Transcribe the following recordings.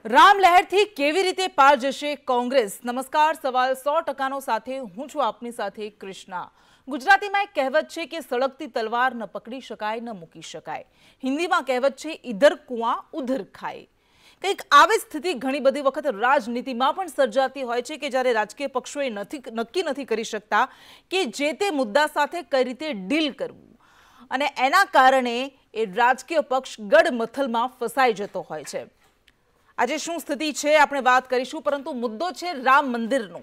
રામ લહેરથી કેવી રીતે પાર જશે કોંગ્રેસ? નમસ્કાર, સવાલ 100%નો સાથે હું છું આપની સાથે કૃષ્ણા। ગુજરાતીમાં એક કહેવત છે કે સળગતી તલવાર ન પકડી શકાય ન મૂકી શકાય। હિન્દીમાં કહેવત છે ઇધર કુઆં ઉધર ખાય। કંઈક આવી સ્થિતિ ઘણી બધી વખત રાજનીતિમાં પણ સર્જાતી હોય છે કે જ્યારે રાજકીય પક્ષોએ નક્કી નથી કરી શકતા કે જે તે મુદ્દા સાથે કઈ રીતે ડીલ કરવું અને એના કારણે એ રાજકીય પક્ષ ગડમથલમાં ફસાઈ જતો હોય છે। આજે શું સ્થિતિ છે આપણે વાત કરીશું, પરંતુ મુદ્દો છે રામ મંદિરનો।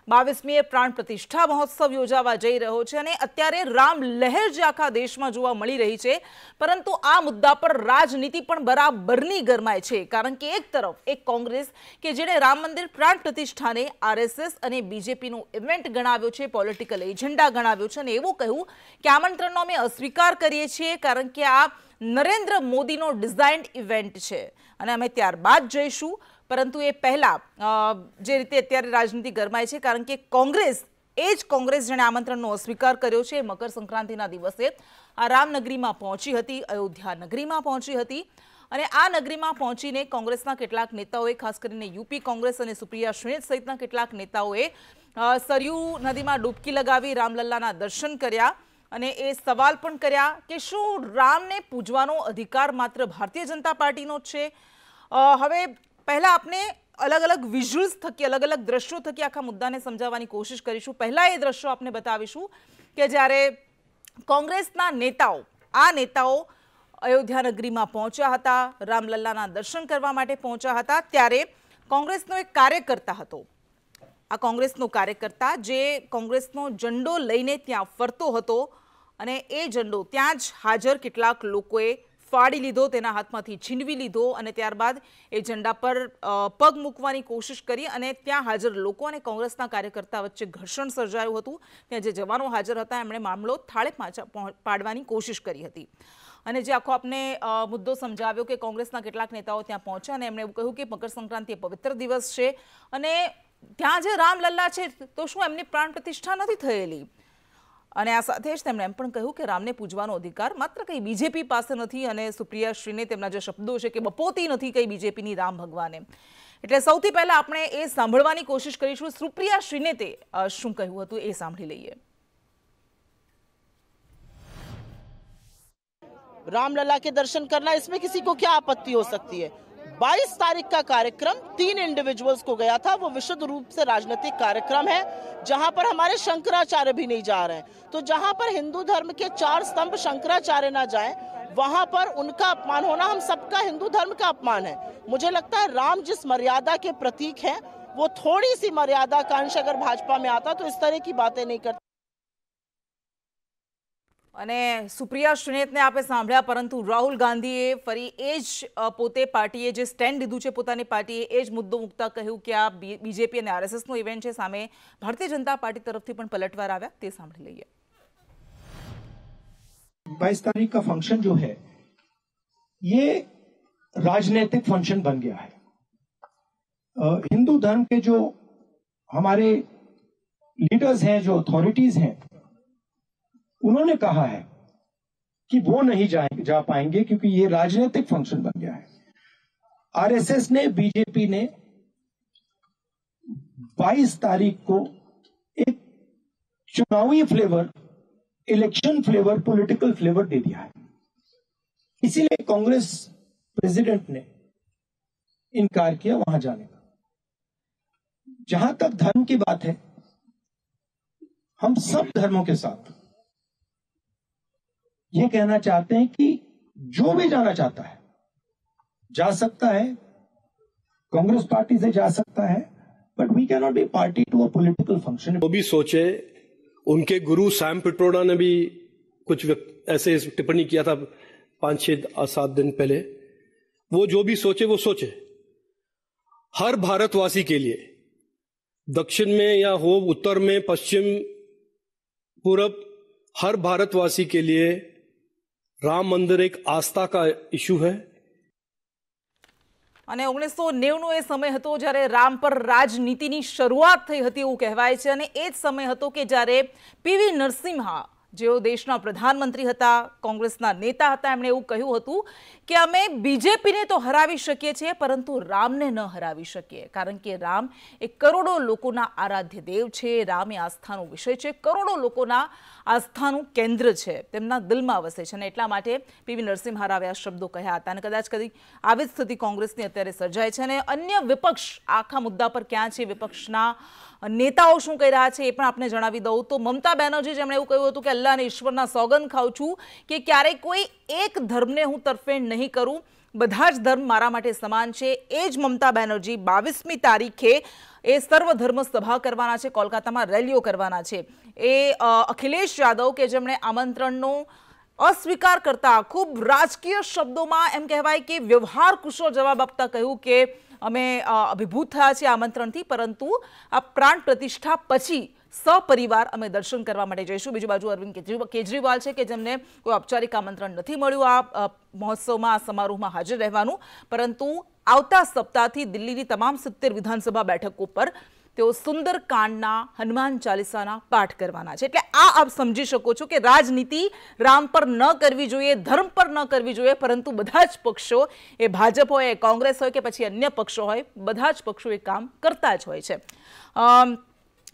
22મીએ પ્રાણ પ્રતિષ્ઠા મહોત્સવ યોજાવા જઈ રહ્યો છે અને અત્યારે રામ લહેર જે આખા દેશમાં જોવા મળી રહી છે, પરંતુ આ મુદ્દા પર રાજનીતિ પણ બરાબરની ગરમાય છે। કારણ કે એક તરફ એક કોંગ્રેસ કે જેણે રામ મંદિર પ્રાણ પ્રતિષ્ઠાને આરએસએસ અને બીજેપીનો ઇવેન્ટ ગણાવ્યો છે, પોલિટિકલ એજન્ડા ગણાવ્યો છે અને એવું કહ્યું કે આમંત્રણનો અમે અસ્વીકાર કરીએ છીએ કારણ કે આ નરેન્દ્ર મોદીનો ડિઝાઇન્ડ ઇવેન્ટ છે અને અમે ત્યારબાદ જઈશું। પરંતુ એ પહેલા જે રીતે અત્યારે રાજનીતિ ગરમાય છે કારણ કે કોંગ્રેસ જેણે આમંત્રણનો અસ્વીકાર કર્યો છે, મકર સંક્રાંતિના દિવસે આ રામનગરીમાં પહોંચી હતી, અયોધ્યા નગરીમાં પહોંચી હતી અને આ નગરીમાં પહોંચીને કોંગ્રેસના કેટલાક નેતાઓએ, ખાસ કરીને યુપી કોંગ્રેસ અને સુપ્રિયા સુળે સહિતના કેટલાક નેતાઓએ સરયુ નદીમાં ડૂબકી લગાવી રામલલ્લાના દર્શન કર્યા અને એ સવાલ પણ કર્યા કે શું રામને પૂજવાનો અધિકાર માત્ર ભારતીય જનતા પાર્ટીનો જ છે? હવે પહેલા આપણે અલગ અલગ વિઝ્યુઅલ્સ થકી, અલગ અલગ દ્રશ્યો થકી આખા મુદ્દાને સમજાવવાની કોશિશ કરીશું। પહેલા એ દ્રશ્યો આપણે બતાવીશું કે જ્યારે કોંગ્રેસના નેતાઓ અયોધ્યા નગરીમાં પહોંચ્યા હતા, રામલલ્લાના દર્શન કરવા માટે પહોંચ્યા હતા, ત્યારે કોંગ્રેસનો એક કાર્યકર્તા હતો। આ કોંગ્રેસનો કાર્યકર્તા જે કોંગ્રેસનો ઝંડો લઈને ત્યાં ફરતો હતો અને એ ઝંડો ત્યાં જ હાજર કેટલાક લોકોએ ફાડી લીધો, તેના હાથમાંથી છીનવી લીધો અને ત્યારબાદ એ ઝંડા પર પગ મૂકવાની કોશિશ કરી અને ત્યાં હાજર લોકો અને કોંગ્રેસના કાર્યકર્તા વચ્ચે ઘર્ષણ સર્જાયું હતું। ત્યાં જે જવાનો હાજર હતા એમણે મામલો થાળે પાડવાની કોશિશ કરી હતી અને જે આખો આપને મુદ્દો સમજાવ્યો કે કોંગ્રેસના કેટલાક નેતાઓ ત્યાં પહોંચ્યા અને એમણે એવું કહ્યું કે મકર સંક્રાંતિ એ પવિત્ર દિવસ છે અને ત્યાં જે રામલલ્લા છે તો શું એમની પ્રાણ પ્રતિષ્ઠા નથી થયેલી? અને આ સાથે જ તેમણે એમ પણ કહ્યું કે રામને પૂજવાનો અધિકાર માત્ર કંઈ બીજેપી પાસે નથી અને સુપ્રિયા શ્રીને તેમના જે શબ્દો છે કે બપોતી નથી કંઈ બીજેપીની રામ ભગવાને। એટલે સૌથી પહેલા આપણે એ સાંભળવાની કોશિશ કરીશું સુપ્રિયા શ્રીને તે શું કહ્યું હતું એ સાંભળી લઈએ। रामलला के दर्शन करना, इसमें किसी को क्या आपत्ति हो सकती है? 22 तारीख का कार्यक्रम 3 इंडिविजुअल्स को गया था, वो विशुद्ध रूप से राजनीतिक कार्यक्रम है जहां पर हमारे शंकराचार्य भी नहीं जा रहे हैं। तो जहां पर हिंदू धर्म के 4 स्तंभ शंकराचार्य ना जाएं, वहां पर उनका अपमान होना हम सबका हिंदू धर्म का अपमान है। मुझे लगता है राम जिस मर्यादा के प्रतीक हैं, वो थोड़ी सी मर्यादा का अंश अगर भाजपा में आता तो इस तरह की बातें नहीं करते। અને સુપ્રિયા સુળેને આપણે સાંભળ્યા, પરંતુ રાહુલ ગાંધીએ ફરી એ જ પોતે પાર્ટીએ જે સ્ટેન્ડ લીધું છે પોતાની પાર્ટીએ એ જ મુદ્દો મૂકતા કહ્યું કે આ બીજેપી અને આરએસએસનો ઇવેન્ટ છે, સામે ભારતીય જનતા પાર્ટી તરફથી પણ પલટવાર આવ્યા, તે સાંભળી લઈએ। 22 तारीख का फंक्शन जो है ये राजनीतिक फंक्शन बन गया है। हिंदू धर्म के जो हमारे लीडर्स हैं, जो अथॉरिटीज हैं, उन्होंने कहा है कि वो नहीं जा पाएंगे क्योंकि ये राजनीतिक फंक्शन बन गया है। आरएसएस ने, बीजेपी ने 22 तारीख को एक चुनावी flavour, election flavour, political flavour दे दिया है। इसीलिए कांग्रेस प्रेसिडेंट ने इनकार किया वहां जाने का। जहां तक धर्म की बात है, हम सब धर्मों के साथ ये कहना चाहते हैं कि जो भी जाना चाहता है जा सकता है, कांग्रेस पार्टी से जा सकता है, but we can not be party to a political function. वो भी सोचे, उनके गुरु सैम पिट्रोडा ने भी कुछ ऐसे टिप्पणी किया था 5-6-7 दिन पहले। वो जो भी सोचे वो सोचे। हर भारतवासी के लिए, दक्षिण में या हो उत्तर में, पश्चिम, पूरब, हर भारतवासी के लिए राम मंदिर एक आस्था का इशू है। અને 1990નો એ સમય હતો જ્યારે રામ પર રાજનીતિની શરૂઆત થઈ હતી એવું કહેવાય છે અને એ જ સમય હતો કે જ્યારે પીવી નરસિમ્હા જેઓ દેશના પ્રધાનમંત્રી હતા, કોંગ્રેસના નેતા હતા, એમણે એવું કહ્યું હતું કે અમે બીજેપીને તો હરાવી શકીએ છીએ પરંતુ રામને ન હરાવી શકીએ, કારણ કે રામ એ કરોડો લોકોના આરાધ્ય દેવ છે, રામ એ આસ્થાનો વિષય છે, કરોડો લોકોના આસ્થાનું કેન્દ્ર છે, તેમના દિલમાં વસે છે, અને એટલા માટે પીવી નરસિમ્હા રાવે આ શબ્દો કહ્યા હતા. અને કદાચ કદી આવી જ સ્થિતિ કોંગ્રેસની અત્યારે સર્જાય છે. અને અન્ય વિપક્ષ આખા મુદ્દા પર ક્યાં છે, વિપક્ષના નેતાઓ શું કહી રહ્યા છે એ પણ આપણે જણાવી દઉં તો મમતા બેનર્જી, જેમણે એવું કહ્યું હતું કે અલ્લાહ અને ઈશ્વરના સોગંદ ખાઉં છું કે ક્યારેય કોઈ એક ધર્મને હું તરફેણ નહીં કરું, બધા જ ધર્મ મારા માટે સમાન છે. એ જ મમતા બેનર્જી 22મી તારીખે એ સર્વધર્મ સભા કરવાના છે, કોલકાતામાં રેલીઓ કરવાના છે. એ અખિલેશ યાદવ કે જેમણે આમંત્રણનો અસ્વીકાર કરતા ખૂબ રાજકીય શબ્દોમાં એમ કહેવાય કે વ્યવહાર કુશળ જવાબ આપતા કહ્યું કે અમે અભિભૂત થયા છીએ આમંત્રણથી, પરંતુ આ પ્રાણ પ્રતિષ્ઠા પછી સપરિવાર અમે દર્શન કરવા માટે જઈશું. બીજી બાજુ અરવિંદ કેજરીવાલ છે કે જેમને કોઈ ઔપચારિક આમંત્રણ નથી મળ્યું આ મહોત્સવમાં, આ સમારોહમાં હાજર રહેવાનું, પરંતુ આવતા સપ્તાહથી દિલ્હીની તમામ 70 વિધાનસભા બેઠકો પર તેઓ સુંદરકાંડના હનુમાન ચાલીસાના પાઠ કરવાના છે. એટલે આ આપ સમજી શકો છો કે રાજનીતિ રામ પર ન કરવી જોઈએ, ધર્મ પર ન કરવી જોઈએ, પરંતુ બધા જ પક્ષો, એ ભાજપ હોય, કોંગ્રેસ હોય કે પછી અન્ય પક્ષો હોય, બધા જ પક્ષો એ કામ કરતા જ હોય છે.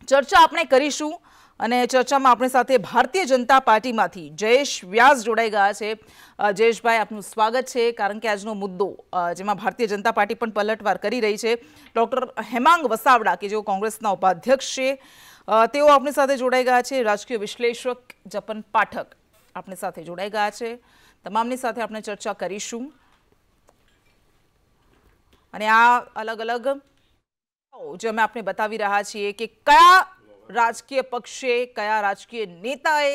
ચર્ચા આપણે કરીશું અને ચર્ચામાં આપણી સાથે ભારતીય જનતા પાર્ટીમાંથી જયેશ વ્યાસ જોડાઈ ગયા છે. જયેશભાઈ, આપનું સ્વાગત છે. કારણ કે આજનો મુદ્દો જેમાં ભારતીય જનતા પાર્ટી પણ પલટવાર કરી રહી છે, ડૉક્ટર હેમાંગ વસાવડા કે જેઓ કોંગ્રેસના ઉપાધ્યક્ષ છે, તેઓ આપણી સાથે જોડાઈ ગયા છે. રાજકીય વિશ્લેષક જપન પાઠક આપણી સાથે જોડાઈ ગયા છે. તમામની સાથે આપણે ચર્ચા કરીશું અને આ અલગ અલગ જે અમે આપણે બતાવી રહ્યા છીએ કે કયા રાજકીય પક્ષે, કયા રાજકીય નેતાએ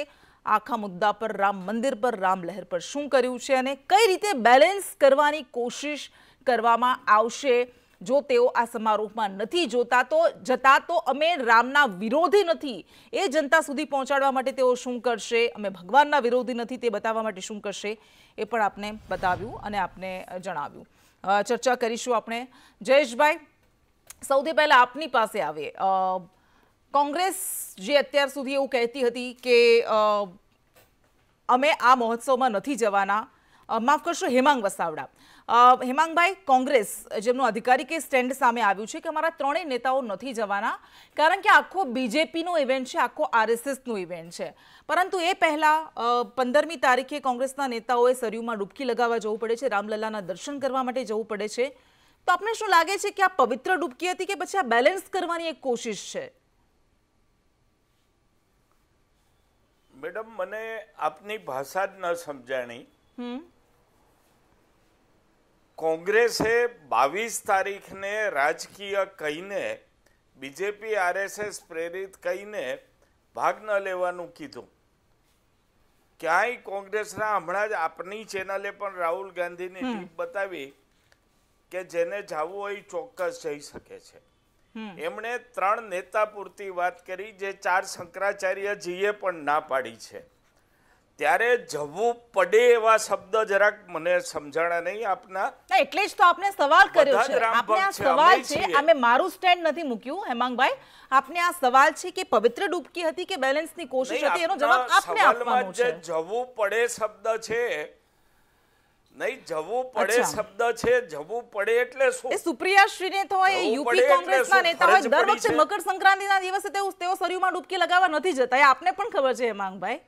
આખા મુદ્દા પર, રામ મંદિર પર, રામ લહેર પર શું કર્યું છે અને કઈ રીતે બેલેન્સ કરવાની કોશિશ કરવામાં આવશે. જો તેઓ આ સમારોહમાં નથી જતા તો અમે રામના વિરોધી નથી એ જનતા સુધી પહોંચાડવા માટે તેઓ શું કરશે, અમે ભગવાનના વિરોધી નથી તે બતાવવા માટે શું કરશે, એ પણ આપને બતાવ્યું અને આપને જણાવ્યું. ચર્ચા કરીશું આપણે. જયેશભાઈ, સૌથી પહેલા આપની પાસે આવે. કોંગ્રેસ જે અત્યાર સુધી એવું કહેતી હતી કે અમે આ મહોત્સવમાં નથી જવાના, માફ કરશો હેમાંગ વસાવડા, હેમાંગભાઈ, કોંગ્રેસ જેમનું આધિકારિક સ્ટેન્ડ સામે આવ્યું છે કે અમારા ત્રણેય નેતાઓ નથી જવાના કારણ કે આખો બીજેપીનો ઇવેન્ટ છે, આખો આરએસએસનો ઇવેન્ટ છે. પરંતુ એ પહેલા 15મી તારીખે કોંગ્રેસના નેતાઓએ સરયુમાં ડૂબકી લગાવવા જવું પડે છે, રામલલ્લાના દર્શન કરવા માટે જવું પડે છે. તો આપને શું લાગે છે કે આ પવિત્ર ડૂબકી હતી કે પછી આ બેલેન્સ કરવાની એક કોશિશ છે? મેડમ, મને આપની ભાષા જ ન સમજાણી. કોંગ્રેસે 22 તારીખને રાજકીય કહીને, બીજેપી આરએસએસ પ્રેરિત કહીને ભાગ ન લેવાનું કીધું. ક્યાંય કોંગ્રેસના, હમણાં જ આપની ચેનલે પણ રાહુલ ગાંધીની ટીપ બતાવી કે જેને જવું હોય ચોક્કસ જઈ શકે છે. એમણે 3 નેતા પૂરતી વાત કરી, જે 4 શંકરાચાર્યજીએ પણ ના પાડી છે. ત્યારે જવું પડે એવા શબ્દ જરાક મને સમજાણા નહીં આપના. એટલે જ તો આપને સવાલ કર્યો છે. આપને આ સવાલ છે, અમે મારું સ્ટેન્ડ નથી મૂક્યું હેમાંગભાઈ, આપને આ સવાલ છે કે પવિત્ર ડૂબકી હતી કે બેલેન્સની કોશિશ હતી, એનો જવાબ આપને આપવાનો છે. જવું પડે શબ્દ છે નહીં, જવું પડે શબ્દ છે, જવું પડે એટલે શું? એ સુપ્રિયાશ્રીને તો એ યુપી કોંગ્રેસના નેતા હોય, દર વખતે મકર સંક્રાંતિના દિવસે તેઓ સરયુમાં ડૂબકી લગાવવા નથી જતા, એ આપને પણ ખબર છે હેમાંગભાઈ.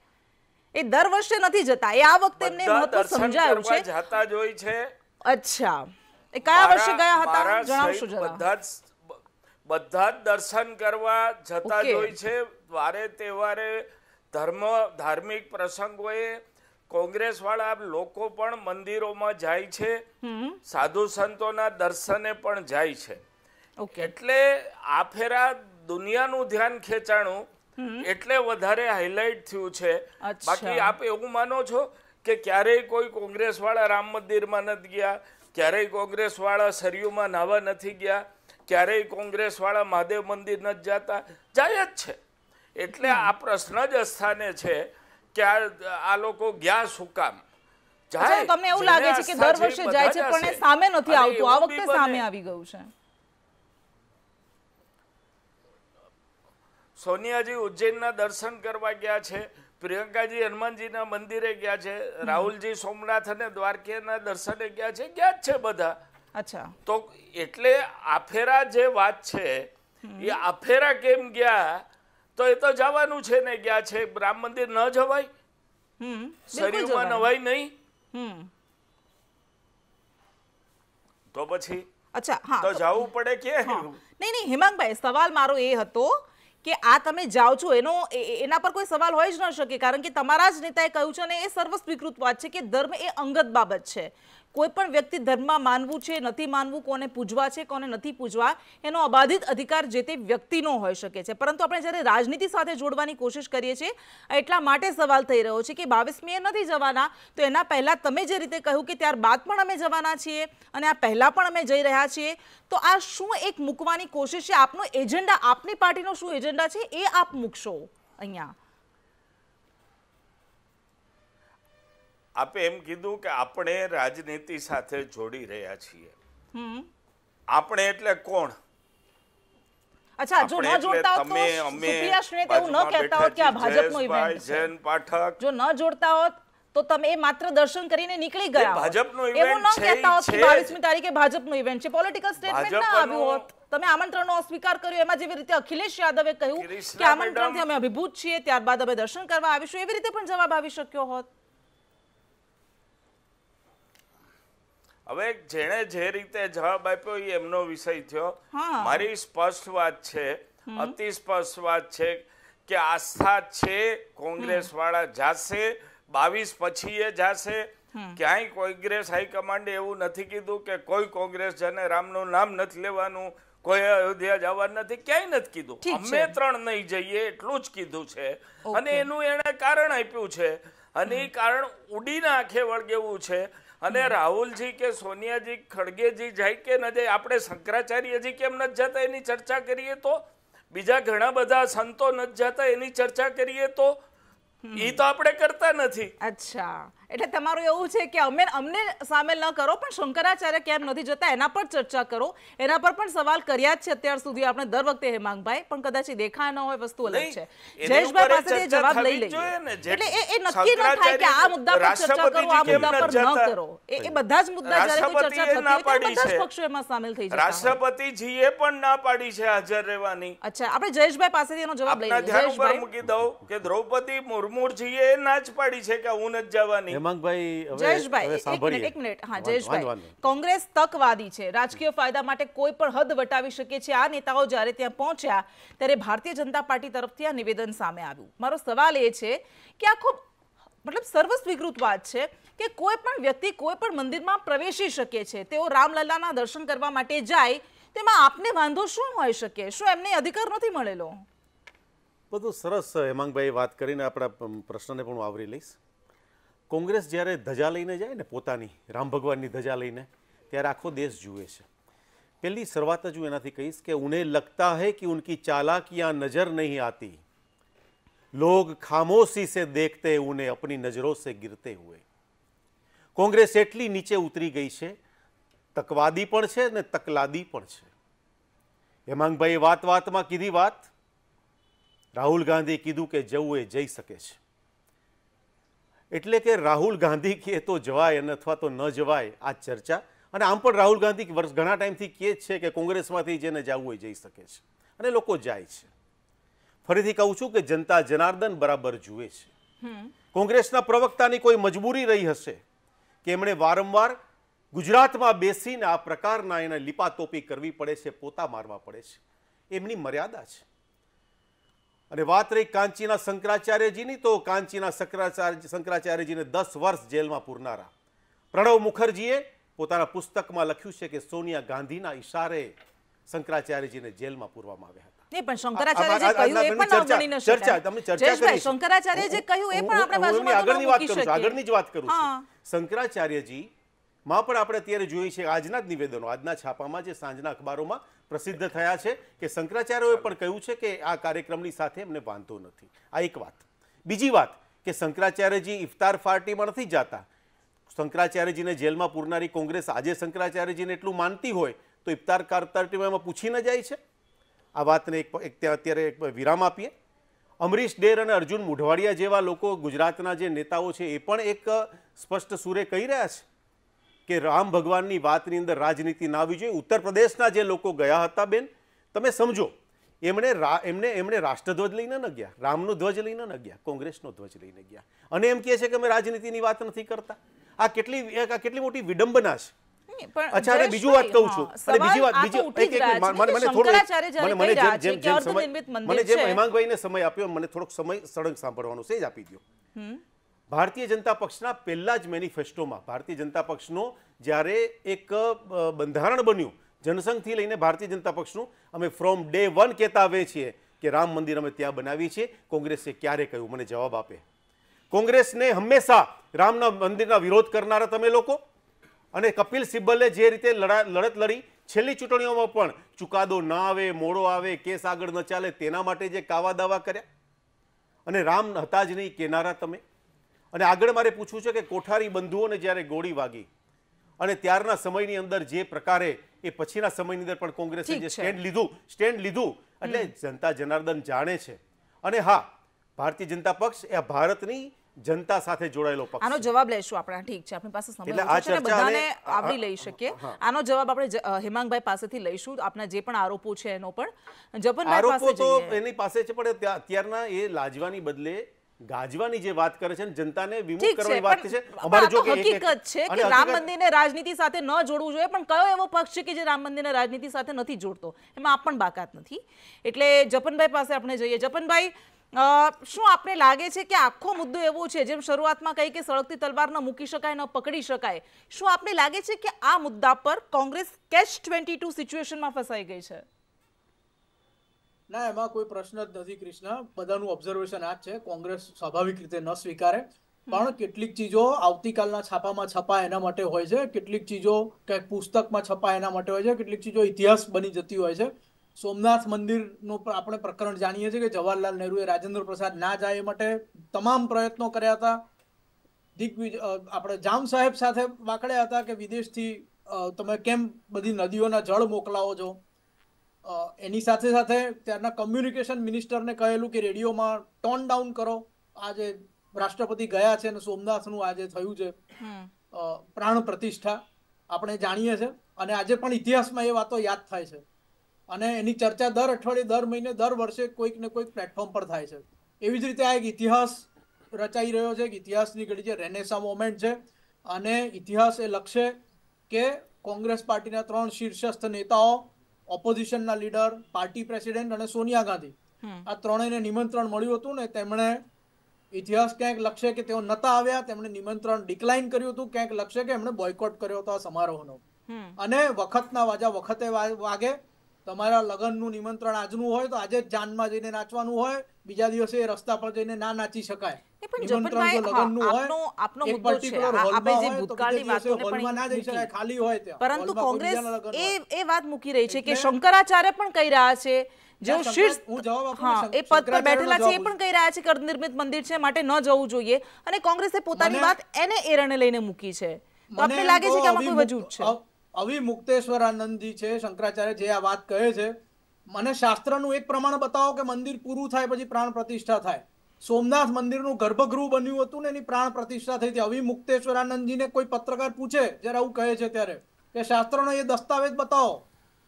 એ દર વર્ષે નથી જતા, એ આ વખતે એમને મહત્વ સમજાયું છે. જાતા જ હોય છે. અચ્છા, એ કયા વર્ષે ગયા હતા જણાવશો જરા? બધા જ દર્શન કરવા જતા જ હોય છે. વારે તહેવારે, ધાર્મિક પ્રસંગોએ કોંગ્રેસ વાળા લોકો પણ મંદિરોમાં જાય છે, સાધુ સંતોના દર્શને પણ જાય છે. એટલે આ ફેરા દુનિયાનું ધ્યાન ખેંચાણું એટલે વધારે હાઇલાઇટ થયું છે. બાકી આપ એવું માનો છો કે ક્યારેય કોઈ કોંગ્રેસ વાળા રામ મંદિરમાં નથી ગયા, ક્યારેય કોંગ્રેસ વાળા સરયુમાં નાહવા નથી ગયા, ક્યારેય કોંગ્રેસ વાળા મહાદેવ મંદિર નથી જતા? જાય જ છે. એટલે આ પ્રશ્ન જ સ્થાને છે કે આ લોકો ગયા શું કામ? તમને એવું લાગે છે કે દર વર્ષે જાય છે પણ એ સામે નથી આવતું, આ વખતે સામે આવી ગયું છે? સોનિયાજી ઉજ્જૈનના દર્શન કરવા ગયા છે, પ્રિયંકાજી હનુમાનજીના મંદિરે ગયા છે, રાહુલજી સોમનાથ અને દ્વારકાના દર્શને ગયા છે જ છે બધા. અચ્છા, તો એટલે આફેરા જે વાત છે એ આફેરા કેમ ગયા? તો એ તો જવાનું છે ને, ગયા છે. રામ મંદિર ન જવાય? શરીરમાં નવાય નહીં? તો પછી અચ્છા, હા, તો જવું પડે કે નહીં. હેમાંગભાઈ, સવાલ મારો એ હતો કે આ તમે જાઓ છો એના પર કોઈ સવાલ હોય જ ન શકે, કારણ કે તમારા જ નેતાએ કહ્યું છે અને એ સર્વસ્વીકૃત વાત છે કે ધર્મ એ અંગત બાબત છે. કોઈ પણ વ્યક્તિ ધર્મમાં માનવું છે, નથી માનવું, કોને પૂજવા છે, કોને નથી પૂજવા, એનો અબાધિત અધિકાર જે તે વ્યક્તિનો હોઈ શકે છે. પરંતુ આપણે જ્યારે રાજનીતિ સાથે જોડવાની કોશિશ કરીએ છીએ, એટલા માટે સવાલ થઈ રહ્યો છે કે 22મીએ નથી જવાના, તો એના પહેલા તમે જે રીતે કહ્યું કે ત્યારબાદ પણ અમે જવાના છીએ અને આ પહેલા પણ અમે જઈ રહ્યા છીએ, તો આ શું એક મૂકવાની કોશિશ છે? આપનો એજન્ડા, આપની પાર્ટીનો શું એજન્ડા છે એ આપ મૂકશો અહીંયા? આપે એમ કીધું કે આપણે રાજનીતિ સાથે જોડી રહ્યા છીએ. આપણે એટલે કોણ? અચ્છા, જો ન જોડતા હોત તો સુપ્રિયા શ્રેષ્ઠ એવું ન કહેતા હોત કે આ ભાજપનો ઇવેન્ટ છે. જૈન પાઠક જો ન જોડતા હોત તો તમે એ માત્ર દર્શન કરીને નીકળી ગયા હોત. ભાજપનો એવું ન ઇવેન્ટ કહેતા હોત કે છે. 22મી તારીખે ભાજપનો ઇવેન્ટ છે. પોલિટિકલ સ્ટેટમેન્ટ ના આવ્યું હોત. તમે આમંત્રણનો અસ્વીકાર કર્યો, એમાં જેવી રીતે અખિલેશ યાદવે કહ્યું કે આમંત્રણથી અમે અભિભૂત છીએ, ત્યારબાદ અમે દર્શન કરવા આવીશું, એવી રીતે પણ જવાબ આવી શક્યો હોત. હવે જેણે જે રીતે જવાબ આપ્યો એ એમનો વિષય થયો. મારી સ્પષ્ટ વાત છે, અતિ સ્પષ્ટ વાત છે કે આસ્થા છે, કોંગ્રેસ વાળા જાશે, 22 પછી એ જાશે. ક્યાંય કોંગ્રેસ હાઈકમાન્ડે એવું નથી કીધું કે કોઈ કોંગ્રેસ જને રામનું નામ નથી લેવાનું, કોઈ અયોધ્યા જવાનું નથી, ક્યાંય નથી કીધું. અમે 3 નહીં જઈએ એટલું જ કીધું છે. અને એનું એણે કારણ આપ્યું છે, અને એ કારણ ઉડીને આંખે વળગેવું છે. અને રાહુલજી કે સોનિયાજી, ખડગેજી જાય કે ન જાય, આપણે શંકરાચાર્યજી કેમ નથી જતા એની ચર્ચા કરીએ તો, બીજા ઘણા બધા સંતો નથી જતા એની ચર્ચા કરીએ તો, એ તો આપણે કરતા નથી. અચ્છા, એટલે તમારું એવું છે કે અમને સામેલ ન કરો, પણ શંકરાચાર્ય કેમ નથી જતા એના પર ચર્ચા કરો. એના પર પણ સવાલ કર્યા જ છે અત્યાર સુધી આપણે દર વખતે હેમાંગભાઈ, પણ કદાચ દેખાય ન હોય, વસ્તુ અલગ છે. જયેશભાઈ પાસેથી જવાબ લઈ લઈએ. એટલે એ નક્કી ન થાય કે આ મુદ્દા પર ચર્ચા કરો, આ મુદ્દા પર ન કરો. એ બધા જ મુદ્દા જ્યારે ચર્ચા થતી હોય ત્યારે બધા જ પક્ષો એમાં સામેલ થઈ જતા. રાષ્ટ્રપતિજીએ પણ ના પાડી છે હાજર રહેવાની. અચ્છા, આપણે જયેશભાઈ પાસેથી એનો જવાબ લઈ લઈએ. જયેશભાઈ મૂકી દઉં કે દ્રૌપદી મુર્મુજીએ ના જ પાડી છે કે હું નથી જવાની. જયેશભાઈ, એક મિનિટ. હા જયેશભાઈ, કોંગ્રેસ તકવાદી છે, રાજકીય ફાયદા માટે કોઈ પણ હદ વટાવી શકે છે. આ નેતાઓ જ્યારે ત્યાં પહોંચ્યા ત્યારે ભારતીય જનતા પાર્ટી તરફથી આ નિવેદન સામે આવ્યું. મારો સવાલ એ છે કે આ ખૂબ મતલબ સર્વસ્વીકૃત વાત છે કે કોઈ પણ વ્યક્તિ કોઈ પણ મંદિરમાં પ્રવેશી શકે છે, તેઓ રામલલ્લાના દર્શન કરવા માટે જાય, તેમાં આપને વાંધો શું હોઈ શકે? શું એમને અધિકાર નથી મળેલો? બધું સરસ હેમાંગભાઈ વાત કરીને આપણા પ્રશ્નને પણ આવરી લઈશ. કોંગ્રેસ જ્યારે ધજા લઈને જાય ને, પોતાની રામ ભગવાનની ધજા લઈને, ત્યારે આખો દેશ જુએ છે. પહેલી શરૂઆત જ હું એનાથી કહીશ કે ઉन्हें लगता है कि उनकी चालाकियां नजर नहीं आती, लोग खामोशी से देखते उन्हें अपनी नजरों से गिरते हुए. કોંગ્રેસ એટલી નીચે ઉતરી ગઈ છે, તકવાદી પણ છે ને તકલાદી પણ છે. હેમાંગભાઈ વાત વાતમાં કીધી વાત. રાહુલ ગાંધી કીધું કે જવું એ જઈ શકે છે. એટલે કે રાહુલ ગાંધી કહે તો જવાય અને અથવા તો ન જવાય, આ ચર્ચા. અને આમ પણ રાહુલ ગાંધી ઘણા ટાઈમથી કહે છે કે કોંગ્રેસમાંથી જેને જવું હોય જઈ શકે છે, અને લોકો જાય છે. ફરીથી કહું છું કે જનતા જનાર્દન બરાબર જુએ છે. કોંગ્રેસના પ્રવક્તાની કોઈ મજબૂરી રહી હશે કે એમણે વારંવાર ગુજરાતમાં બેસીને આ પ્રકારના એને લીપાતોપી કરવી પડે છે, પોતા મારવા પડે છે. એમની મર્યાદા છે. અને વાત રહી કાંચીના શંકરાચાર્યજીની, તો કાંચીના શંકરાચાર્યજીને 10 વર્ષ જેલમાં પૂરનારા પ્રણવ મુખર્જીએ પોતાના પુસ્તકમાં લખ્યું છે કે સોનિયા ગાંધીના ઈશારે શંકરાચાર્યજીને જેલમાં પૂરવામાં આવ્યા હતા. નહીં, પણ શંકરાચાર્ય જે કહ્યું એ પણ અવગણી ન શકાય. ચર્ચા તમે ચર્ચા કરી. શંકરાચાર્ય જે કહ્યું એ પણ આપણે બાજુમાં આગળની વાત કરું છું, આગળની જ વાત કરું છું. શંકરાચાર્યજી માં પણ આપણે અત્યારે જોઈએ છે, આજના જ નિવેદનો, આજના છાપામાં જે સાંજના અખબારોમાં પ્રસિદ્ધ થયા છે કે શંકરાચાર્યોએ પણ કહ્યું છે કે આ કાર્યક્રમની સાથે એમને વાંધો નથી. આ એક વાત. બીજી વાત કે શંકરાચાર્યજી ઇફતાર પાર્ટીમાં નથી જતા. શંકરાચાર્યજીને જેલમાં પૂરનારી કોંગ્રેસ આજે શંકરાચાર્યજીને એટલું માનતી હોય તો ઇફતાર પાર્ટીમાં એમાં પૂછી ન જાય છે. આ વાતને અત્યારે એક વિરામ આપીએ અમરીશ ડેર અને અર્જુન મોઢવાડિયા જેવા લોકો, ગુજરાતના જે નેતાઓ છે, એ પણ એક સ્પષ્ટ સુરે કહી રહ્યા છે કે રામ ભગવાનની વાતની અંદર રાજનીતિ ના આવવી જોઈએ. ઉત્તર પ્રદેશના જે લોકો ગયા હતા બેન, તમે સમજો, એમણે રાષ્ટ્રધ્વજ લઈને ન ગયા, રામનો ધ્વજ લઈને ન ગયા, કોંગ્રેસનો ધ્વજ લઈને ગયા, અને એમ કહે છે કે અમે રાજનીતિની વાત નથી કરતા. આ કેટલી મોટી વિડંબના છે. અચ્છા, અને બીજું વાત કહું છું, અને બીજી વાત મને જેમ હેમાંગભાઈને સમય આપ્યો, મને થોડોક સમય સળંગ સાંભળવાનો સેજ આપી દો. ભારતીય જનતા પક્ષના પહેલા જ મેનિફેસ્ટોમાં, ભારતીય જનતા પક્ષનો જ્યારે એક બંધારણ બન્યું, જનસંઘથી લઈને ભારતીય જનતા પક્ષનું, અમે ફ્રોમ ડે 1 કહેતા આવીએ છીએ કે રામ મંદિર અમે ત્યાં બનાવીએ છીએ. કોંગ્રેસે ક્યારે કહ્યું? મને જવાબ આપે. કોંગ્રેસને હંમેશા રામના મંદિરના વિરોધ કરનારા તમે લોકો, અને કપિલ સિબ્બલે જે રીતે લડત લડી, છેલ્લી ચૂંટણીઓમાં પણ ચુકાદો ના આવે, મોડો આવે, કેસ આગળ ન ચાલે, તેના માટે જે કાવા દાવા કર્યા, અને રામ હતા જ નહીં કહેનારા તમે. અને આગળ મારે પૂછવું છે કે કોઠારી બંધુઓને જ્યારે ગોળી વાગી અને ત્યારના સમયની અંદર જે પ્રકારે, એ પછીના સમયની અંદર પણ કોંગ્રેસે જે સ્ટેન્ડ લીધું, એટલે જનતા જનાર્દન જાણે છે. અને હા, ભારતીય જનતા પક્ષ એ ભારતની જનતા સાથે જોડાયેલો પક્ષ. આનો જવાબ લઈશું આપણે. ઠીક છે, આપણી પાસે સમય ઓછો છે, બધાને આવરી લઈ શકીએ. આનો જવાબ આપણે હેમાંગભાઈ પાસેથી લઈશું. આપના જે પણ આરોપો છે એનો પણ જપનભાઈ પાસે આરોપો તો એની પાસે છે, પણ અત્યારના એ લાજવાની બદલે ગાજવાની જે વાત કરે છે, જનતાને વિમુખ કરવાની વાત છે. અમારે જો હકીકત છે કે રામ મંદિરને રાજનીતિ સાથે ન જોડવું જોઈએ, પણ કયો એવો પક્ષ છે કે જે રામ મંદિરને રાજનીતિ સાથે નથી જોડતો? એમાં આપ પણ બાકાત નથી. એટલે જપનભાઈ પાસે આપણે જઈએ. જપનભાઈ, શું આપને લાગે છે કે આખો મુદ્દો એવો છે, જેમ શરૂઆતમાં કહી કે સળગતી તલવાર ન મૂકી શકાય, ન પકડી શકાય, શું આપને લાગે છે કે આ મુદ્દા પર કોંગ્રેસ catch-22 સિચ્યુએશનમાં ફસાઈ ગઈ છે? ના, એમાં કોઈ પ્રશ્ન જ નથી કૃષ્ણ. બધાનું ઓબ્ઝર્વેશન આ જ છે, કોંગ્રેસ સ્વાભાવિક રીતે ન સ્વીકારે, પણ કેટલીક ચીજો આવતીકાલના છાપામાં છપાય એના માટે હોય છે, કેટલીક ચીજો કંઈક પુસ્તકમાં છપાય એના માટે હોય છે, કેટલીક ચીજો ઇતિહાસ બની જતી હોય છે. સોમનાથ મંદિરનું આપણે પ્રકરણ જાણીએ છીએ કે જવાહરલાલ નહેરુએ રાજેન્દ્ર પ્રસાદ ના જાય એ માટે તમામ પ્રયત્નો કર્યા હતા. આપણે જામ સાહેબ સાથે વાકડ્યા હતા કે વિદેશથી તમે કેમ બધી નદીઓના જળ મોકલાવો છો. એની સાથે સાથે ત્યારના કમ્યુનિકેશન મિનિસ્ટરને કહેલું કે રેડિયોમાં ટોન ડાઉન કરો. આજે રાષ્ટ્રપતિ ગયા છે અને સોમનાથનું આજે થયું છે પ્રાણ પ્રતિષ્ઠા, આપણે જાણીએ છીએ, અને આજે પણ ઇતિહાસમાં એ વાતો યાદ થાય છે, અને એની ચર્ચા દર અઠવાડિયે, દર મહિને, દર વર્ષે કોઈક ને કોઈક પ્લેટફોર્મ પર થાય છે. એવી જ રીતે આ એક ઇતિહાસ રચાઈ રહ્યો છે, ઇતિહાસની ઘડી છે, રેનેસા મોમેન્ટ છે, અને ઇતિહાસ એ લખશે કે કોંગ્રેસ પાર્ટીના 3 શીર્ષસ્થ નેતાઓ, ઓપોઝિશનના લીડર, પાર્ટી પ્રેસિડેન્ટ અને સોનિયા ગાંધી, આ ત્રણેયને નિમંત્રણ મળ્યું હતું ને તેમણે ઇતિહાસ ક્યાંક લખશે કે તેઓ નતા આવ્યા, તેમણે નિમંત્રણ ડિક્લાઇન કર્યું હતું, ક્યાંક લખશે કે એમણે બોયકોટ કર્યો હતો આ સમારોહનો. અને વખતના વાજા વખતે વાગે. તમારા લગ્નનું નિમંત્રણ આજનું હોય તો આજે જ જાનમાં જઈને નાચવાનું હોય, બીજા દિવસે રસ્તા પર જઈને ના નાચી શકાય. પરંતુ કોંગ્રેસ એ વાત મૂકી રહી છે કે શંકરાચાર્ય પણ કહી રહ્યા છે, જે શીર્ષ એ પદ પર બેઠેલા છે, એ પણ કહી રહ્યા છે કે અર્ધનિર્મિત મંદિર છે માટે ન જવું જોઈએ, અને કોંગ્રેસે પોતાની વાત એને એરણે લઈને મૂકી છે. તો આપને લાગે છે કે આમાં કોઈ વજૂદ છે? અવી મુક્તેશ્વરાનંદજી છે, શંકરાચાર્ય, જે આ વાત કહે છે, મને શાસ્ત્રનું એક પ્રમાણ બતાવો કે મંદિર પૂરું થાય પછી પ્રાણ પ્રતિષ્ઠા થાય. સોમનાથ મંદિરનું ગર્ભગૃહ બન્યું હતું ને એની પ્રાણ પ્રતિષ્ઠા થઈ હતી. અવી મુક્તેશ્વરાનંદજીને કોઈ પત્રકાર પૂછે જ્યારે આવું કહે છે ત્યારે કે શાસ્ત્રનો એ દસ્તાવેજ બતાવો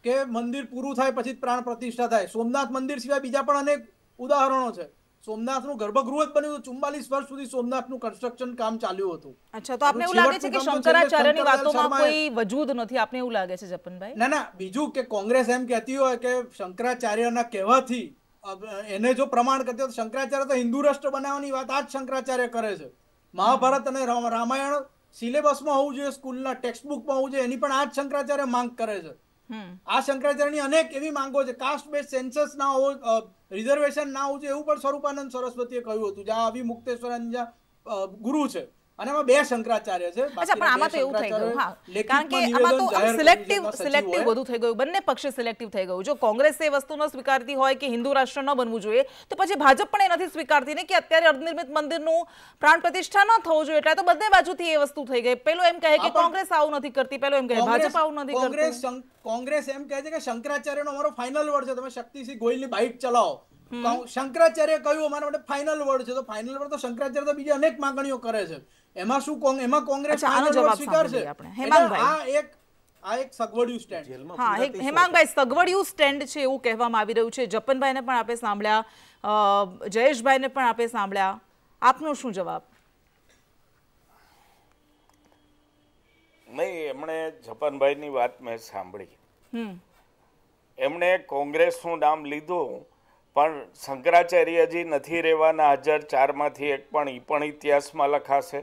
કે મંદિર પૂરું થાય પછી પ્રાણ પ્રતિષ્ઠા થાય. સોમનાથ મંદિર સિવાય બીજા પણ અનેક ઉદાહરણો છે. સોમનાથનું ગર્ભગૃહ જ બન્યું હતું. 44 વર્ષ સુધી સોમનાથનું કન્સ્ટ્રક્શન કામ ચાલ્યું હતું. અચ્છા, તો આપને એવું લાગે છે કે શંકરાચાર્યની વાતોમાં કોઈ વજૂદ નથી? આપને એવું લાગે છે જપનભાઈ? ના, બીજું કે કોંગ્રેસ એમ કહેતી હોય કે શંકરાચાર્યના કહેવાથી એને જો પ્રમાણ કરતી હોય, શંકરાચાર્ય તો હિન્દુ રાષ્ટ્ર બનાવવાની વાત આ જ શંકરાચાર્ય કરે છે. મહાભારત અને રામાયણ સિલેબસમાં હોવું જોઈએ, સ્કૂલના ટેક્સ્ટબુકમાં હોવું જોઈએ, એની પણ આ જ શંકરાચાર્ય માંગ કરે છે. આ શંકરાચાર્યની અનેક એવી માંગો છે. કાસ્ટ બેઝ સેન્સસ ના હોવો, રિઝર્વેશન ના હોવું જોઈએ, એવું પણ સ્વરૂપાનંદ સરસ્વતીએ કહ્યું હતું, જ્યાં આવી મુક્તેશ્વરાનંદ ગુરુ છે. અને એમાં 2 શંકરાચાર્ય છે. અચ્છા, પણ આમાં તો એવું થઈ ગયું, કારણ કે આમાં તો સિલેક્ટિવ બધું થઈ ગયું, બંને પક્ષે સિલેક્ટિવ થઈ ગયું. જો કોંગ્રેસ એ વસ્તુ ન સ્વીકારતી હોય કે હિન્દુ રાષ્ટ્ર ન બનવું જોઈએ, તો પછી ભાજપ પણ એ નથી સ્વીકારતી ને કે અત્યારે અર્ધનિર્મિત મંદિરનું પ્રાણ પ્રતિષ્ઠા ન થવું જોઈએ. એટલે તો બંને બાજુથી એ વસ્તુ થઈ ગઈ. પેલો એમ કહે કે કોંગ્રેસ આવું નથી કરતી, પેલો એમ કહે ભાજપ આવું નથી કરતી. કોંગ્રેસ એમ કહે છે કે શંકરાચાર્યનો અમારો ફાઇનલ વર્ડ છે, તમે શક્તિસિંહ ગોયલની બાઇક ચલાવો, શંકરાચાર્ય કહ્યું અમારા માટે ફાઇનલ વર્ડ છે, તો ફાઇનલ વર્ડ તો શંકરાચાર્ય તો બીજી અનેક માંગણીઓ કરે છે, એમાં શું એમાં કોંગ્રેસ ફાઇનલ વર્ડ સ્વીકારશે? આ એક સગવડિયું સ્ટેન્ડ. હા હેમાંગભાઈ, સગવડિયું સ્ટેન્ડ છે એવું કહેવામાં આવી રહ્યું છે. જપનભાઈને પણ આપે સાંભળ્યા, જયેશભાઈને પણ આપે સાંભળ્યા, આપનો શું જવાબ? નહીં, એમણે જપનભાઈની વાત મેં સાંભળી. એમણે કોંગ્રેસનું નામ લીધું, પણ શંકરાચાર્યજી નથી રહેવાના 1004માંથી એક પણ, એ પણ ઇતિહાસમાં લખાશે.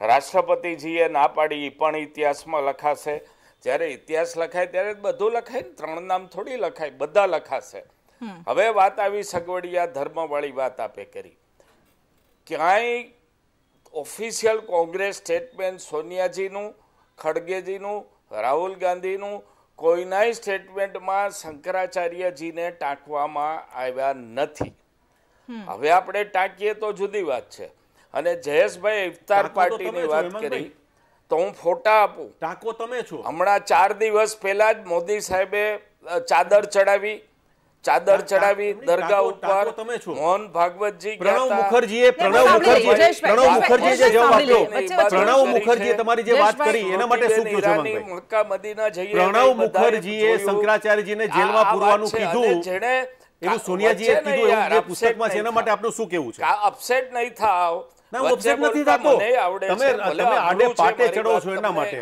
રાષ્ટ્રપતિજીએ ના પાડી, એ પણ ઇતિહાસમાં લખાશે. જ્યારે ઇતિહાસ લખાય ત્યારે બધું લખાય ને, 3 નામ થોડી લખાય, બધા લખાશે. હવે વાત આવી સગવડિયા ધર્મવાળી વાત આપે કરી. ક્યાંય ઓફિશિયલ કોંગ્રેસ સ્ટેટમેન્ટ સોનિયાજીનું, ખડગેજીનું, રાહુલ ગાંધીનું કોઈનાય સ્ટેટમેન્ટમાં શંકરાચાર્યજીને ટાંકવામાં આવ્યા નથી. હવે આપણે ટાંકીએ તો જુદી વાત છે. અને જયેશભાઈ ઇફતાર પાર્ટીની વાત કરી તો હું ફોટા આપું. ટાંકો તમે છો. હમણાં 4 દિવસ પહેલા જ મોદી સાહેબે ચાદર ચડાવી દરગાહ ઉપર. મોહન ભાગવતજી પ્રણવ મુખર્જીએ જે જવાબ આપ્યો, પ્રણવ મુખર્જીએ તમારી જે વાત કરી એના માટે શું કહ્યું છે? મક્કા મદીના જઈએ, પ્રણવ મુખર્જીએ શંકરાચાર્યજીને જેલમાં પૂરવાનું કીધું, એવું સોનિયાજીએ કીધું, એવું જે પુસ્તકમાં છે, એના માટે આપનું શું કહેવું છે? અપસેટ નહીં થાવ. અપસેટ નથી થતો, તમે આડે પાટે ચડો છો એના માટે.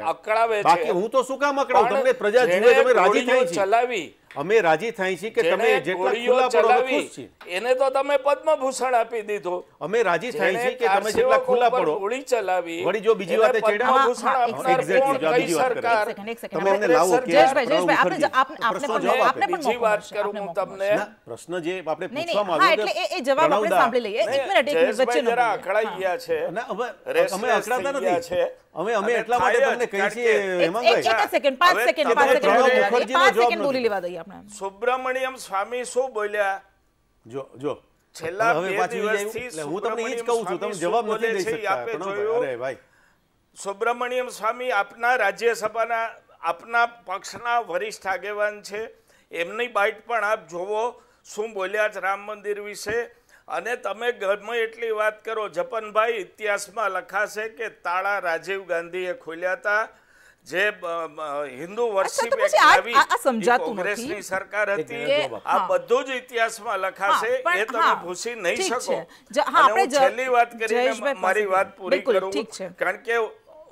બાકી હું તો શું કામ અકળાવું? તમને પ્રજા જુએ, તમે રાજી થઈ ચલાવી, અમે રાજી થાય છે કે તમે જેટલા ખુલ્લા પડો ખુશ છીએ. એને તો તમે પદ્મભૂષણ આપી દીધો. અમે રાજી થાય છે કે તમે જેટલા ખુલ્લા પડો. ગોળી ચલાવી, વળી જો બીજી વાત પદ્મભૂષણ આપનાર બીજી સરકાર. તમે એમને લાવો કે બીજી વાત કરું હું તમને. પ્રશ્ન જે આપણે પૂછવામાં આવ્યો એટલે એ જવાબ આપણે સાંભળી લઈએ. એક મિનિટ વચ્ચે જરા અકળાઈ ગયા છે. અમે અકળાતા નથી. અમે એટલા માટે તમને કહી છીએ હેમાંગભાઈ, એક સેકન્ડ 5 સેકન્ડ બોલી લેવા દઈએ આપણે. સુબ્રમણ્યમ સ્વામી શું બોલ્યા? જો છેલ્લા હવે 2 દિવસથી હું તમને એ જ કહું છું, તમે જવાબ નથી દઈ શકતા. અરે ભાઈ, સુબ્રમણ્યમ સ્વામી આપના રાજ્યસભાના, આપના પક્ષના વરિષ્ઠ આગેવાન છે. એમની બાઇટ પણ આપ જોવો, શું બોલ્યા છે રામ મંદિર વિશે. અને તમે ગમે એટલી વાત કરો, જપનભાઈ, ઇતિહાસમાં લખાશે કે તાળા રાજીવ ગાંધીએ ખોલ્યા હતા. જે હિન્દુ વર્શિપ એક્ટ આવી કોંગ્રેસની સરકાર હતી. આ બધું જ ઇતિહાસમાં લખાશે, એ તમે ભૂસી નહીં શકો. હું છેલ્લી વાત કરીને મારી વાત પૂરી કરું, કારણ કે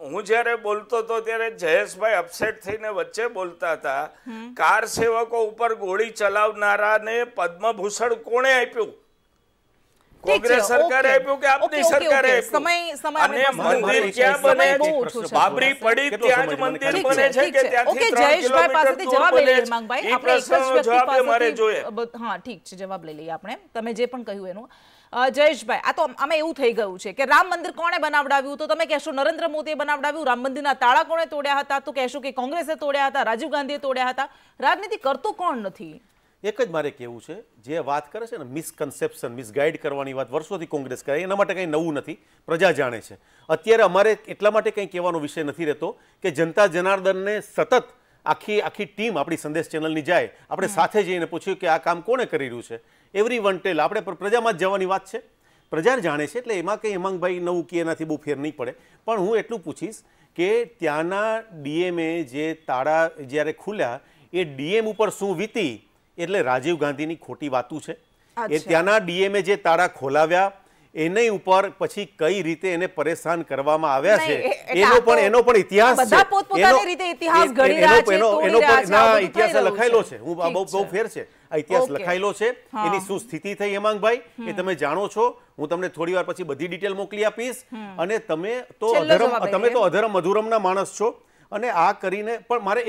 હું જ્યારે બોલતો હતો ત્યારે જયેશભાઈ અપસેટ થઈને વચ્ચે બોલતા હતા. કાર સેવકો ઉપર ગોળી ચલાવનારાને પદ્મભૂષણ કોણે આપ્યું? કોંગ્રેસ સરકારે આપ્યું કે આપની સરકારે આપ્યું? અને મંદિર ક્યાં બને? બાબરી પડી ત્યાં જ મંદિર બને છે કે ત્યાંથી 3 કિલોમીટર દૂર બને છે? એ પ્રશ્નનો જવાબ મારે જોઈએ. હા ઠીક છે, જવાબ લઈ લઈએ આપણે, તમે જે પણ કહ્યું એનું. જયેશભાઈ, આ તો આમાં એવું થઈ ગયું છે કે રામ મંદિર કોણે બનાવડાવ્યું? તો તમે કહેશો નરેન્દ્ર મોદીએ બનાવડાવ્યું. રામ મંદિરના તાળા કોણે તોડ્યા હતા? તો કહેશો કે કોંગ્રેસે તોડ્યા હતા, રાજીવ ગાંધીએ તોડ્યા હતા. રાજનીતિ કરતો કોણ નથી? એક જ મારે કહેવું છે, જે વાત કરે છે ને મિસકન્સેપ્શન, મિસગાઈડ કરવાની વાત વર્ષોથી કોંગ્રેસ કરે, એના માટે કંઈ નવું નથી, પ્રજા જાણે છે. અત્યારે અમારે એટલા માટે કંઈ કહેવાનો વિષય નથી રહેતો કે જનતા જનાર્દનને સતત આખી ટીમ આપણી સંદેશ ચેનલની જાય, આપણે સાથે જઈને પૂછ્યું કે આ કામ કોણે કરી રહ્યું છે. એવરી વન ટેલ, આપણે પ્રજામાં જ જવાની વાત છે, પ્રજા જાણે છે. એટલે એમાં કંઈ હેમાંગભાઈ નવું કે એનાથી બહુ ફેર નહીં પડે. પણ હું એટલું પૂછીશ કે ત્યાંના ડીએમએ જે તાળા જ્યારે ખુલ્યા, એ ડીએમ ઉપર શું વીતી? એટલે રાજીવ ગાંધીની ખોટી વાતું છે. એ ત્યાંના ડીએમએ જે તાળા ખોલાવ્યા એની ઉપર પછી કઈ રીતે એને પરેશાન કરવામાં આવ્યા છે એનો પણ ઇતિહાસ ઇતિહાસ લખાયેલો છે. હું બહુ ફેર છે, આ ઇતિહાસ લખાયેલો છે. એની શું સ્થિતિ થઈ હેમાંગભાઈ એ તમે જાણો છો. હું તમને થોડી વાર પછી બધી ડિટેલ મોકલી આપીશ. અને તમે તો અધરમ અધુરમના માણસ છો. અને આ કરીને પણ મારે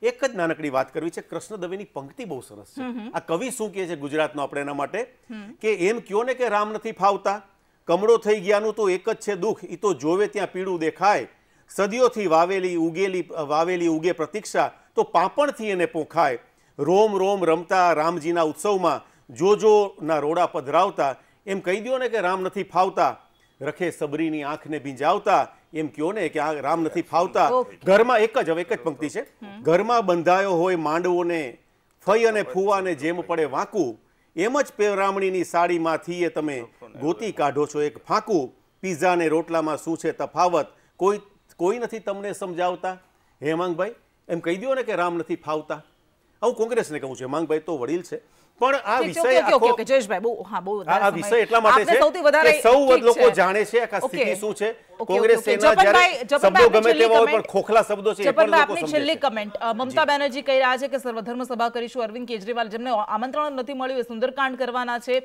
એક જ નાનકડી વાત કરવી છે. કૃષ્ણ દવેની પંક્તિ બહુ સરસ છે. આ કવિ શું કહે છે ગુજરાતનો, આપણે એના માટે કે એમ કયો ને કે રામ નથી ફાવતા, કમળો થઈ ગયાનું તો એક જ છે દુઃખ, એ તો જોવે ત્યાં પીળું દેખાય, સદીઓથી વાવેલી ઉગે પ્રતીક્ષા, તો પાપણથી એને પોખાય, રોમ રોમ રમતા રામજીના ઉત્સવમાં જોના રોડા પધરાવતા, એમ કહી દો ને કે રામ નથી ફાવતા, રખે સબરીની આંખને ભીંજાવતા, એમ કયો ને કે આ રામ નથી ફાવતા. ઘરમાં એક જ પંક્તિ છે. ઘરમાં બંધાયો હોય માંડવોને, ફઈ અને ફુવાને જેમ પડે વાંકું, એમ જ પેરામણીની સાડીમાંથી એ તમે ગોતી કાઢો છો એક ફાંકું. પીઝા ને રોટલામાં શું છે તફાવત, કોઈ નથી તમને સમજાવતા. હેમાંગભાઈ એમ કહી દો ને કે રામ નથી ફાવતા. હું કોંગ્રેસને કહું છું, હેમાંગભાઈ તો વડીલ છે, પણ આ વિષય આ વિષય એટલા માટે છે કે સૌ લોકો જાણે છે આ સ્થિતિ શું છે. કોંગ્રેસ સેના જ્યારે શબ્દો ગમે તેવા હોય પણ ખોખલા શબ્દો છે એ પણ લોકો સમજે છે. છેલ્લી કમેન્ટ મમતા બેનર્જી કહી રહ્યા છે કે સર્વધર્મ સભા કરીશું. અરવિંદ કેજરીવાલ જેમને આમંત્રણ નથી મળ્યું એ સુંદરકાંડ કરવાના છે.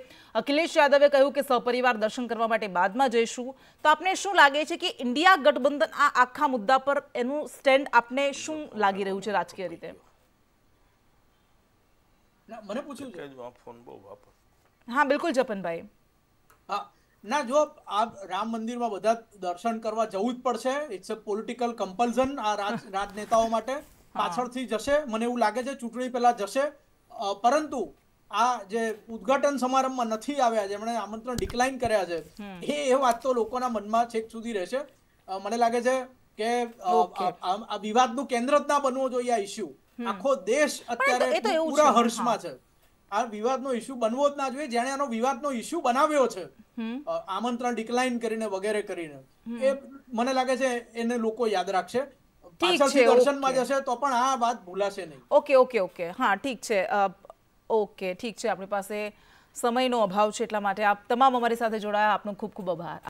અખિલેશ યાદવે કહ્યું કે સપરિવાર દર્શન કરવા માટે બાદમાં જઈશું. તો આપને શું લાગે છે કે ઇન્ડિયા ગઠબંધન આ આખા મુદ્દા પર એનું સ્ટેન્ડ આપને શું લાગી રહ્યું છે રાજકીય રીતે? મને પૂછ્યું છે. હા બિલકુલ જપનભાઈ. હા ના, જો આ રામ મંદિરમાં બધા દર્શન કરવા જવું જ પડશે. ઇટ્સ અ પોલિટિકલ કમ્પલ્ઝન આ રાજનેતાઓ માટે. પાછળથી જશે, મને એવું લાગે છે ચૂંટણી પહેલા જશે. પરંતુ આ જે ઉદ્ઘાટન સમારંભમાં નથી આવ્યા, જેમણે આમંત્રણ ડિક્લાઇન કર્યા છે, એ વાત તો લોકોના મનમાં છેક સુધી રહેશે. મને લાગે છે કે આ વિવાદનું કેન્દ્ર જ ના બનવો જોઈએ આ ઇસ્યુ. આખો દેશ અત્યારે પૂરા હર્ષમાં છે. આ વિવાદનો ઇસ્યુ બનવો જ ના જોઈએ. જેણે આનો વિવાદનો ઇસ્યુ બનાવ્યો છે આમંત્રણ ડિક્લાઇન કરીને વગેરે કરીને, એ મને લાગે છે એને લોકો યાદ રાખશે. પાછળથી દર્શનમાં જશે તો પણ આ વાત ભૂલાશે નહીં. ઓકે હા ઠીક છે. ઠીક છે, આપણી પાસે સમયનો અભાવ છે, એટલા માટે આપ તમામ અમારી સાથે જોડાયા. આપનો ખૂબ ખૂબ આભાર.